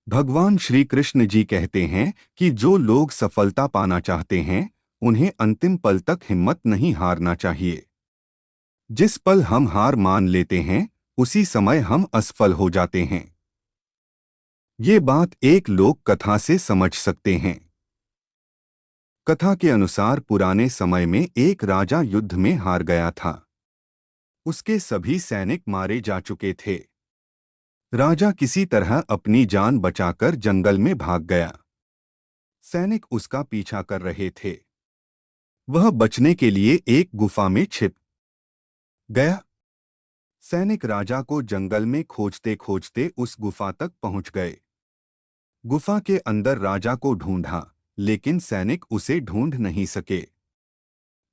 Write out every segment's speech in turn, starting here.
भगवान श्री कृष्ण जी कहते हैं कि जो लोग सफलता पाना चाहते हैं उन्हें अंतिम पल तक हिम्मत नहीं हारना चाहिए। जिस पल हम हार मान लेते हैं उसी समय हम असफल हो जाते हैं। ये बात एक लोक कथा से समझ सकते हैं। कथा के अनुसार पुराने समय में एक राजा युद्ध में हार गया था। उसके सभी सैनिक मारे जा चुके थे। राजा किसी तरह अपनी जान बचाकर जंगल में भाग गया। सैनिक उसका पीछा कर रहे थे। वह बचने के लिए एक गुफा में छिप गया। सैनिक राजा को जंगल में खोजते खोजते उस गुफा तक पहुंच गए। गुफा के अंदर राजा को ढूंढा, लेकिन सैनिक उसे ढूंढ नहीं सके।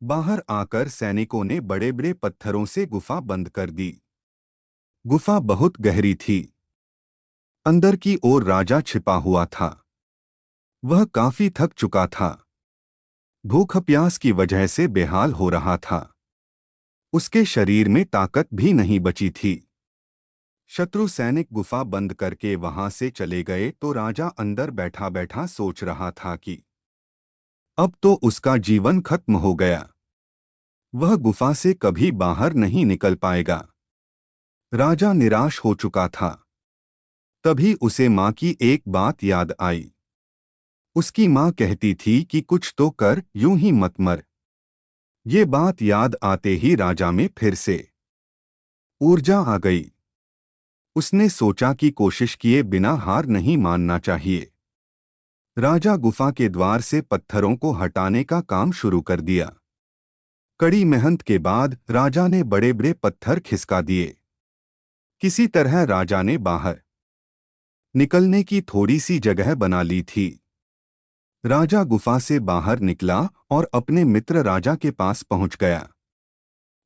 बाहर आकर सैनिकों ने बड़े बड़े पत्थरों से गुफा बंद कर दी। गुफा बहुत गहरी थी। अंदर की ओर राजा छिपा हुआ था। वह काफी थक चुका था। भूख प्यास की वजह से बेहाल हो रहा था। उसके शरीर में ताकत भी नहीं बची थी। शत्रु सैनिक गुफा बंद करके वहां से चले गए तो राजा अंदर बैठा बैठा सोच रहा था कि अब तो उसका जीवन खत्म हो गया। वह गुफा से कभी बाहर नहीं निकल पाएगा। राजा निराश हो चुका था। तभी उसे माँ की एक बात याद आई। उसकी माँ कहती थी कि कुछ तो कर, यूं ही मत मर। ये बात याद आते ही राजा में फिर से ऊर्जा आ गई। उसने सोचा कि कोशिश किए बिना हार नहीं मानना चाहिए। राजा गुफा के द्वार से पत्थरों को हटाने का काम शुरू कर दिया। कड़ी मेहनत के बाद राजा ने बड़े बड़े पत्थर खिसका दिए। किसी तरह राजा ने बाहर निकलने की थोड़ी सी जगह बना ली थी। राजा गुफा से बाहर निकला और अपने मित्र राजा के पास पहुंच गया।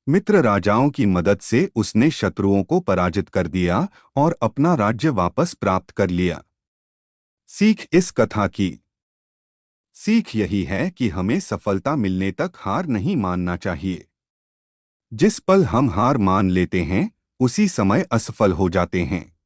मित्र राजाओं की मदद से उसने शत्रुओं को पराजित कर दिया और अपना राज्य वापस प्राप्त कर लिया। सीख इस कथा की सीख यही है कि हमें सफलता मिलने तक हार नहीं मानना चाहिए। जिस पल हम हार मान लेते हैं उसी समय असफल हो जाते हैं।